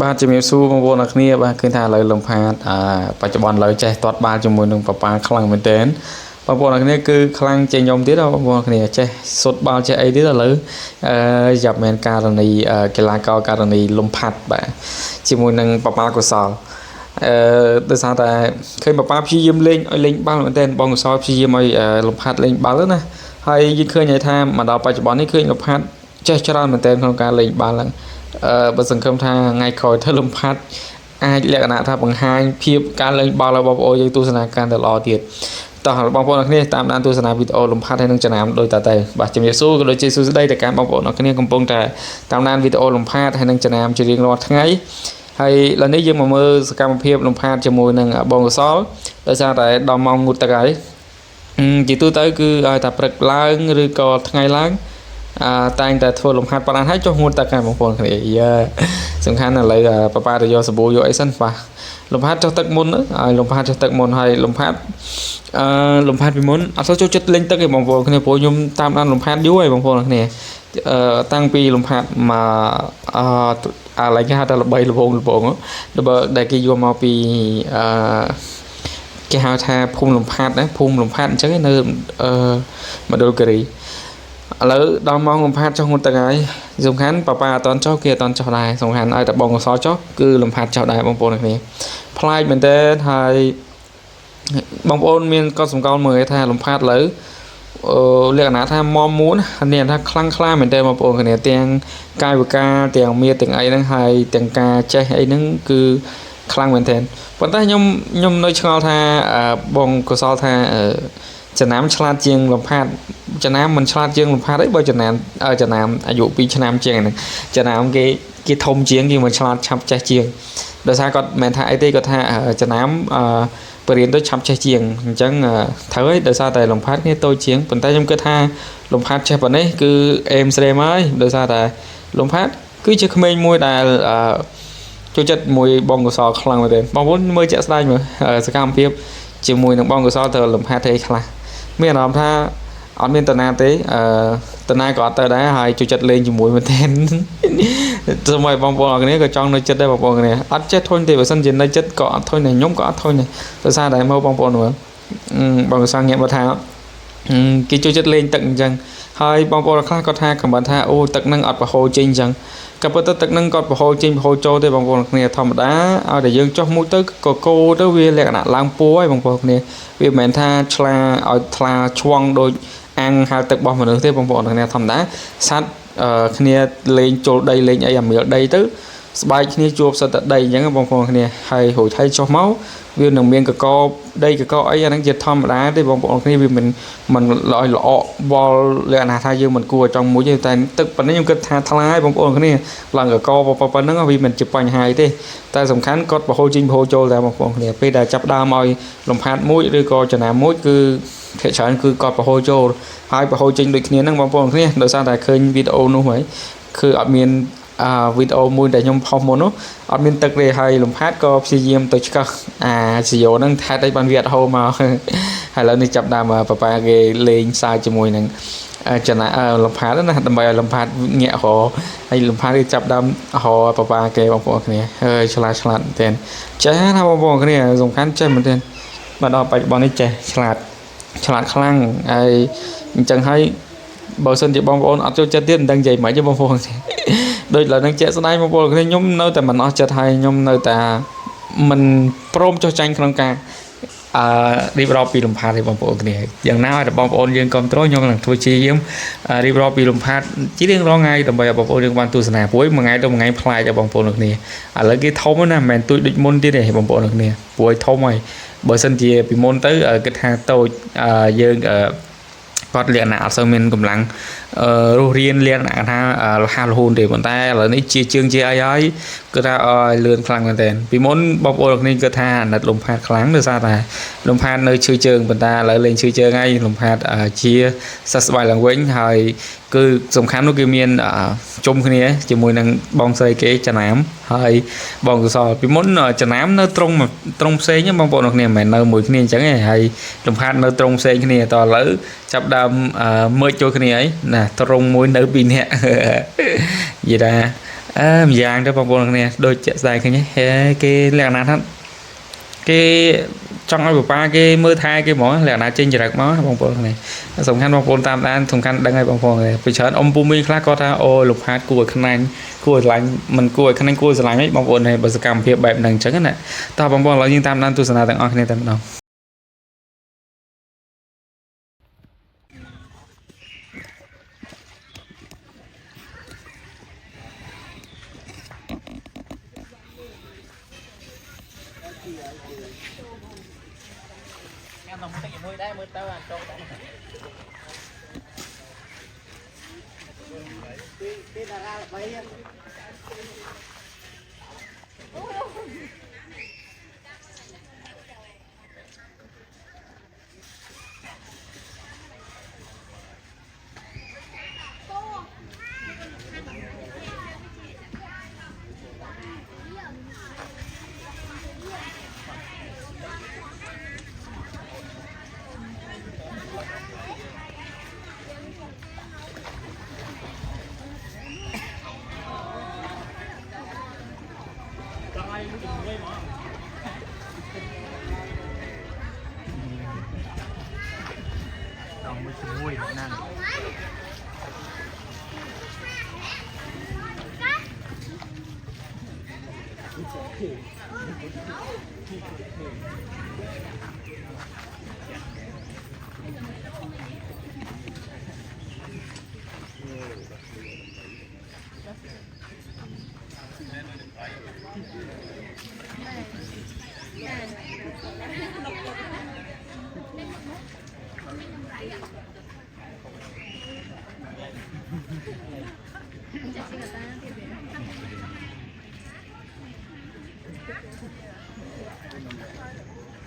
បាទជំរាបសួរបងប្អូនអរគ្នាបាទឃើញថាឥឡូវលំផាតបច្ចុប្បន្នឥឡូវចេះទាត់បាល់ជាមួយនឹងប៉ប៉ាខ្លាំងមែនទែនបងប្អូនអរគ្នាគឺខ្លាំងជាងខ្ញុំទៀតបងប្អូនអរគ្នាចេះសុតបាល់ចេះអីទៀតឥឡូវយ៉ាប់មែនករណីកីឡាករករណីលំផាត់បាទជាមួយនឹងប៉ប៉ាកុសលដោយសារតែឃើញប៉ប៉ាព្យាយាមលេងឲ្យលេងបាល់មែនទែនបងកុសលព្យាយាមឲ្យលំផាត់លេងបាល់ណាហើយយើងឃើញថាមកដល់បច្ចុប្បន្ននេះឃើញលំផាត់ចេះច្រើនមែនទែនក្នុងការលេងបាល់ហ្នឹងបើសង្ឃឹមថាថ្ងៃក្រោយធ្វើលំផាត់អាចលក្ខណៈថាបង្ហាញភាពការលេងបាល់របស់បងប្អូនយើងទស្សនាការទៅល្អទៀតតោះបងប្អូនអរគ្នាតាមដានទស្សនាវីដេអូលំផាត់ហើយនឹងចំណាំដូចតទៅបាទជំរាបសួរក៏ដូចជាសួស្តីទៅកាន់បងប្អូនអរគ្នាកំពុងតែតាមដានវីដេអូលំផាត់ហើយនឹងចំណាំជារៀងរាល់ថ្ងៃហើយឥឡូវនេះយើងមកមើលសកម្មភាពលំផាត់ជាមួយនឹងបងកសលដោយសារតែដល់ម៉ោងងូតទឹកហើយជាទូទៅគឺឲ្យតែព្រឹកឡើងឬក៏ថ្ងៃឡើងតែងតែធ្វើលំហាត់ប៉ុណ្ណាហើយចុះងូតទឹកហើយបងប្អូនគ្នាសំខាន់ឥឡូវប៉ប៉ាទៅយកសាប៊ូយកអីសិនបាទលំហាត់ចុះទឹកមុនហើយលំហាត់ចុះទឹកមុនហើយលំហាត់លំហាត់ពីមុនអត់ចូលចិត្តលេងទឹកទេបងប្អូនគ្នាព្រោះខ្ញុំតាមដានលំហាត់យូរហើយបងប្អូនគ្នាតាំងពីលំហាត់មកអាឡៃគេហៅថាល្បីល្វងដល់ដែលគេយកមកពីគេហៅថាភូមិលំផាត់ណាភូមិលំផាត់អញ្ចឹងនៅមណ្ឌលគិរីឥឡូវដល់ម៉ោងលំផាត់ចុះងូតទឹកហើយសំខាន់ប៉ប៉ាអត់តន់ចុះគេអត់តន់ចុះដែរសំខាន់ឲ្យតែបងកសលចុះគឺលំផាត់ចុះដែរបងប្អូនគ្នាប្លែកមែនតើហើយបងប្អូនមានកត់សម្គាល់មើលថាលំផាត់ឥឡូវលក្ខណៈថាមុំមួននេះថាខ្លាំងខ្លាមែនតើបងប្អូនគ្នាទាំងកាយវិការទាំងមៀទាំងអីហ្នឹងហើយទាំងការចេះអីហ្នឹងគឺខ្លាំងមែនតើប៉ុន្តែខ្ញុំនៅឆ្ងល់ថាបងកសលថាចំណាំឆ្លាតជាងលំផាត់ចំណាំមិនឆ្លាតជាងលំផាត់ទេបើចំណាំអាយុ2ឆ្នាំជាងហ្នឹងចំណាំគេធំជាងគេមិនឆ្លាតឆាប់ចេះជាងដោយសារគាត់មិនថាអីទេគាត់ថាចំណាំបរៀនទៅឆាប់ចេះជាងអញ្ចឹងត្រូវហើយដោយសារតែលំផាត់គ្នាតូចជាងប៉ុន្តែខ្ញុំគិតថាលំផាត់ចេះប៉ុណ្ណេះគឺអេមស្រេមហើយដោយសារតែលំផាត់គឺជាក្មេងមួយដែលចូលចិត្តមួយបងកសលខ្លាំងមែនទេបងប្អូនមើលជាក់ស្ដែងមើលសកម្មភាពជាមួយនឹងបងកសលទៅលំផាត់ទេខ្លះមានអារម្មណ៍ថាអត់មានតាណាទេតាណាក៏អត់ទៅដែរហើយជួយចិត្តលេងជាមួយមែនទែនសម័យបងប្អូនអរគ្នាក៏ចង់នៅចិត្តដែរបងប្អូនគ្នាអត់ចេះធុញទេបើសិនជានៅចិត្តក៏អត់ធុញដែរខ្ញុំក៏អត់ធុញដែរដោយសារតែមកបងប្អូនមើលបងកសលងាកមកថាគេជួយចិត្តលេងទឹកអញ្ចឹងហើយបងប្អូនខ្លះគាត់ថាខំបានថាអូទឹកនឹងអត់ប្រហូរចេញអញ្ចឹងក៏ប៉ុន្តែទឹកនឹងគាត់ប្រហូរចេញប្រហូរចូលទេបងប្អូនគ្នាធម្មតាឲ្យតែយើងចុះមួយទៅក៏កោទៅវាលក្ខណៈឡើងពួរហើយបងប្អូនគ្នាវាមិនមែនថាឆ្លាឲ្យថ្លាឆ្វង់ដូចអាំងហាលទឹករបស់មនុស្សទេបងប្អូនគ្នាធម្មតាសัตว์គ្នាលេងចូលដីលេងអីអាមៀលដីទៅស្បែកគ្នាជួបសិតតែដីអញ្ចឹងបងប្អូនគ្នាហើយរួចហើយចុះមកវានឹងមានកកដីកកអីអាហ្នឹងជាធម្មតាទេបងប្អូនគ្នាវាមិនល្អវល់លក្ខណៈថាយើងមិនគួរចង់មួយទេតែទឹកប៉ុណ្ណេះខ្ញុំគិតថាថ្លាហើយបងប្អូនគ្នាឡើងកកប៉ុណ្ណឹងវាមិនជាបញ្ហាទេតែសំខាន់គាត់ប្រហូរចេញប្រហូរចូលតែបងប្អូនគ្នាពេលដែលចាប់ដើមឲ្យលំផាត់មួយឬក៏ចំណាំមួយគឺភាគច្រើនគឺគាត់ប្រហូរចូលហើយប្រហូរចេញដូចគ្នាហ្នឹងបងប្អូនគ្នាដោយសារតែឃើញវីដេអូនោះហើយគឺអត់មានវីដេអូមួយដែលខ្ញុំផុសមុននោះអត់មានទឹកទេហើយលំផាត់ក៏ព្យាយាមទៅឆ្កឹះស៊ីយ៉ូហ្នឹងថែតអីបានវាអត់ហូរមកហើយឥឡូវនេះចាប់ដើមប៉ប៉ាគេលេងសើចជាមួយនឹងចំណាលំផាត់ណាដើម្បីឲ្យលំផាត់ងាកហោហើយលំផាត់គេចាប់ដើមហោប៉ប៉ាគេបងប្អូនគ្នាហើយឆ្លាតមែនទែនចេះណាបងប្អូនគ្នាសំខាន់ចេះមែនទែនមកដល់បច្ចុប្បន្ននេះចេះឆ្លាតខ្លាំងហើយអញ្ចឹងហើយបើសិនជាបងប្អូនអត់ចូលចិត្តទៀតមិនដឹងនិយាយមិនទេបងប្អូនដូចឡើយនឹងជាក់ស្ដែងបងប្អូនគ្នាខ្ញុំនៅតែមិនអស់ចិត្តហើយខ្ញុំនៅតែមិនព្រមចុះចាញ់ក្នុងការរៀបរាប់ពីលំផាត់ទេបងប្អូនគ្នាយ៉ាងណាឲ្យបងប្អូនយើងគ្រប់គ្រងខ្ញុំនឹងធ្វើជាយាមរៀបរាប់ពីលំផាត់ជារៀងរាល់ថ្ងៃដើម្បីឲ្យបងប្អូនយើងបានទស្សនាព្រោះមួយថ្ងៃទៅមួយថ្ងៃផ្លាយឲ្យបងប្អូនគ្នាឥឡូវគេធំណាស់មិនមែនទួយដូចមុនទៀតទេបងប្អូនគ្នាព្រោះធំហើយបើសិនជាពីមុនទៅគិតថាតូចយើងគាត់លក្ខណៈអត់សូវមានកម្លាំងរស់រៀនលក្ខណៈថាលះលហូនទេប៉ុន្តែឥឡូវនេះជាជើងជាអីហើយគឺថាលឿនខ្លាំងមែនទែនពីមុនបងប្អូនគ្នាគឺថាអាណិតលំផាត់ខ្លាំងដោយសារតែលំផាត់នៅឈឺជើងប៉ុន្តែឥឡូវលេងឈឺជើងហើយលំផាត់ជាសះស្បើយឡើងវិញហើយគឺសំខាន់នោះគឺមានជុំគ្នាជាមួយនឹងបងស្រីគេចំណាំហើយបងកសលពីមុនចំណាំនៅត្រង់ផ្សេងបងប្អូនគ្នាមិនមែននៅមួយគ្នាអញ្ចឹងទេហើយលំផាត់នៅត្រង់ផ្សេងគ្នាតឥឡូវចាប់ដើមមើលចូលគ្នាហើយណាត្រង់មួយនៅពីរនាក់និយាយថា dạng cho bằng bồn này đôi chạy dài cái nhé cái lẹ nát hết cái trong ai ba cái mưa thai cái mỏ lẹ nát trên giặc máu bằng bồn này sòng khăn bằng bồn tam đan sòng khăn đang ngay bằng bồn này phải chọn ông bumi khác có ta ô lục hạt cùi khăn anh cùi lạnh mình cùi khăn anh cùi lạnh ấy bằng bồn này bởi cảm việc bẹp đằng trắng này ta bằng bồn là nhưng tam đan tu sanh tặng ở này tận đâu em làm một cái môi đây môi tao ăn trâu đấy cái là ra vậy đồng mới vui được năng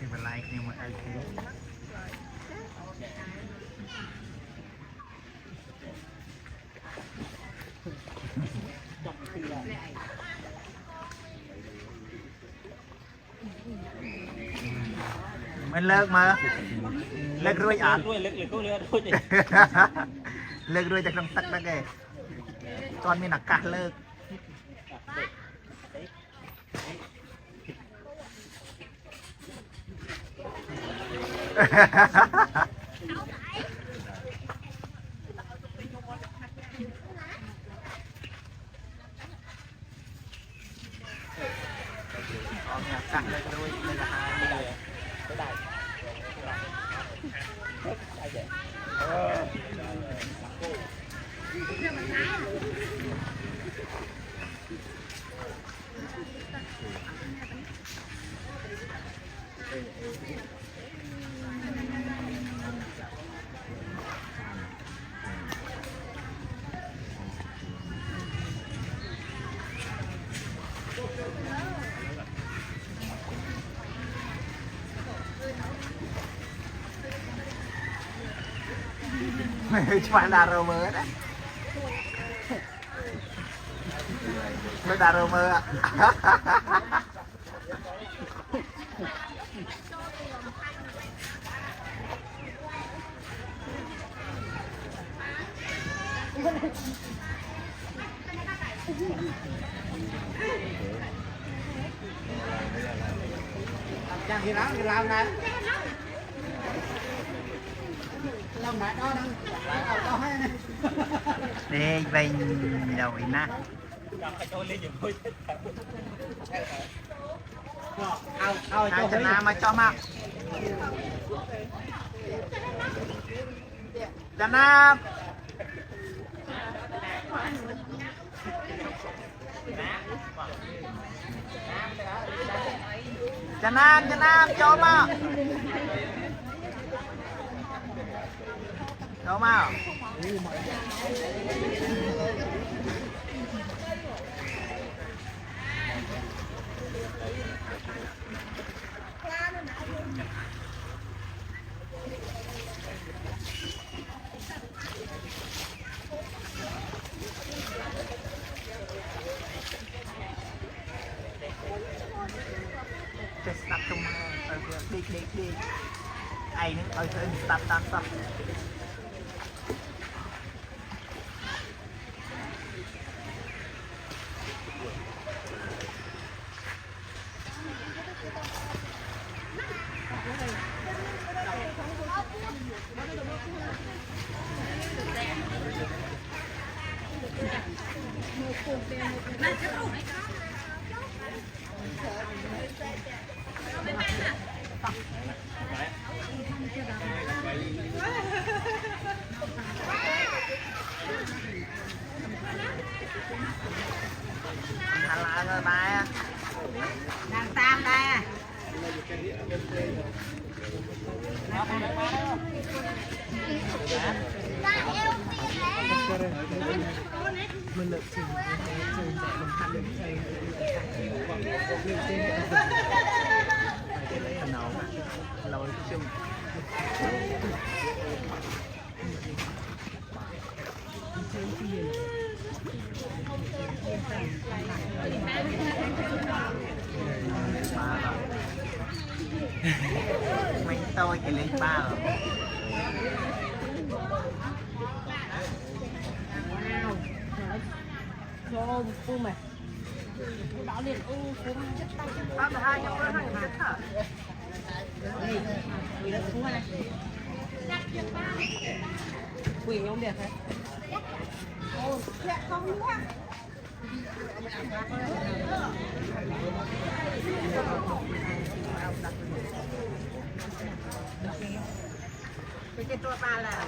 thì mình like nhưng mà ai cũng mình lợn mà lợn ruồi à lợn ruồiจากน้ำตักนั่นเองตอนมีหนักกะเลิกสั่งเลยก็ด้วยเลยราคาเลยไม่ได้Cuma daroma kan? Cuma daroma. Jangan hilang kan? Đi về rồi nè hai chân nam mà cho mà chân nam chân nam cho mà đâu mà start trong đi ai nữa ơi start đai đang tam đây mình được chỉnh chỉnh chạy bằng khăn chạy lôi chung mình tôi cái lên ba cho phun mày bảo liền u phun chất tao cả hai nhau nó chất thở vì nó xuống này quỳ nhóm đẹp hả ôi không nữa cái tua ba là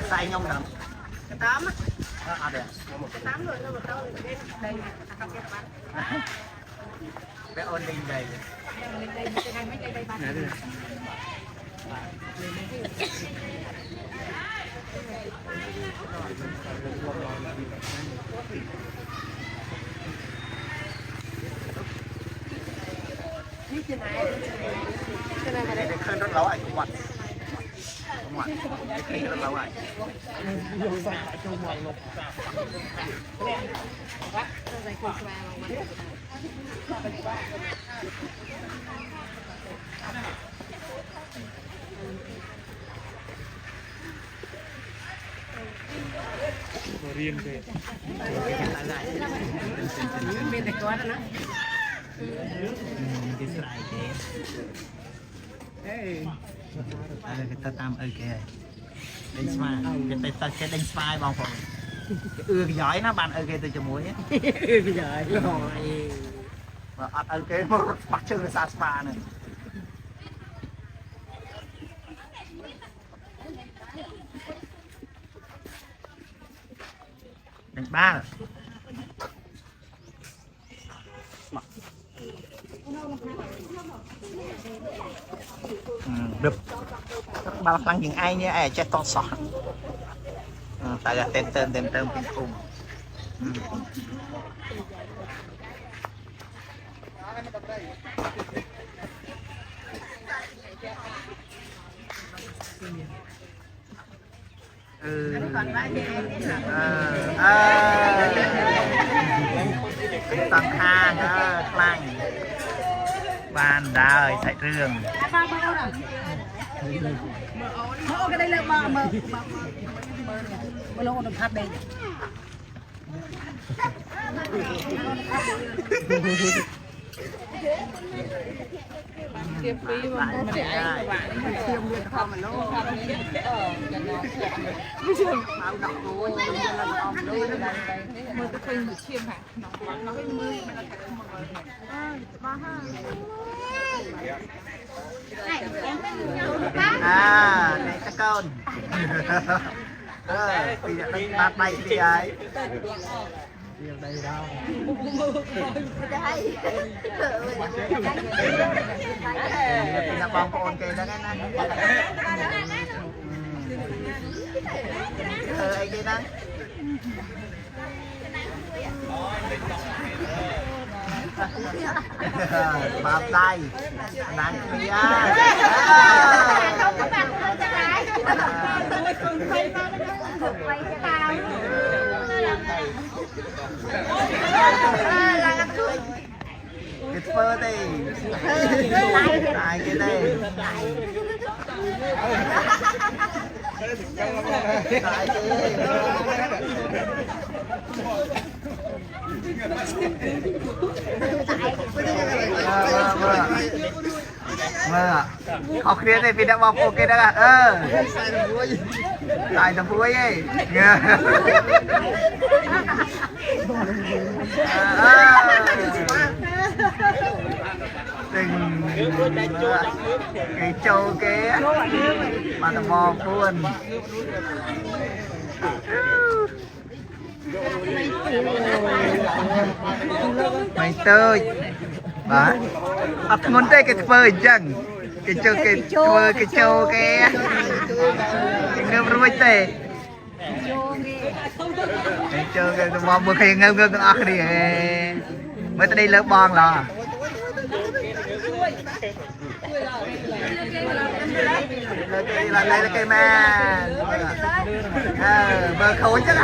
sai nhông đậm cái tám à được cái tám rồi nhưng mà tao đây đây không biết bán bé ôn linh đầy đây cái hai mấy cây đây bán đây để khơi rất lâu ảnh ngoặt ngoặt khơi rất lâu ảnh riêng về bên này có đó nó cái sải cái ta tam ơi kìa đánh spy cái đánh spy bong phòng cái giỏi nó bạn ơi kìa tôi cho muối cái giỏi rồi và ơi kìa một bắt chân sa spa này đánh ba được bao lăng những ai nhé ai chết to sọt tại là tên bên cùng tăng khang khang bàn đời tại trường mơ cái đây là mơ lô đồng tháp đây tiêm phí mà để anh các bạn tiêm luôn không mà lô bao đọc rồi là nó mơ cái khinh được tiêm hả nó cái mưa à này các con thì bắt bay thì ấy đây đâu thì là bong ôn kề đó cái này ấy cái đó bắp tay nắng kia không có bạn hơn cho ai cái phơ đây ai cái đây ai học kia này vì đã bọc ok đã à tại tầm vui ấy cái châu kế mà tao mò luôn mày tơi đó ngón tay cái phơi chẳng cái châu cái châu cái ngâm rồi tê cái châu cái mò bữa khi ngâm ngâm ác đi mới tới đây lớp bong là đây là cây ma bờ khối chắc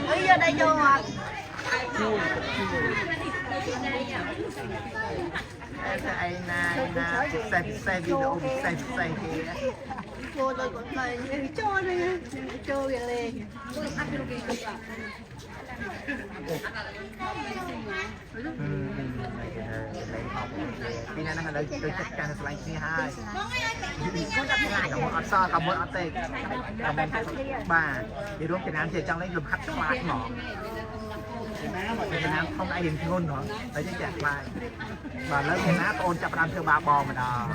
bây giờ đây vô à ai na xe video xe vô rồi còn này cho đây cho về lên khi nào nó lấy tôi chắc chắn là thứ hai cả một so cả một tê cả một bà thì đúng cái nào chỉ trong lấy dùng khách lại mỏ cái nào không ai hiện ngôn nữa tới chắc chắn lại và lớn cái nào ôn chập đam theo ba bò mà đò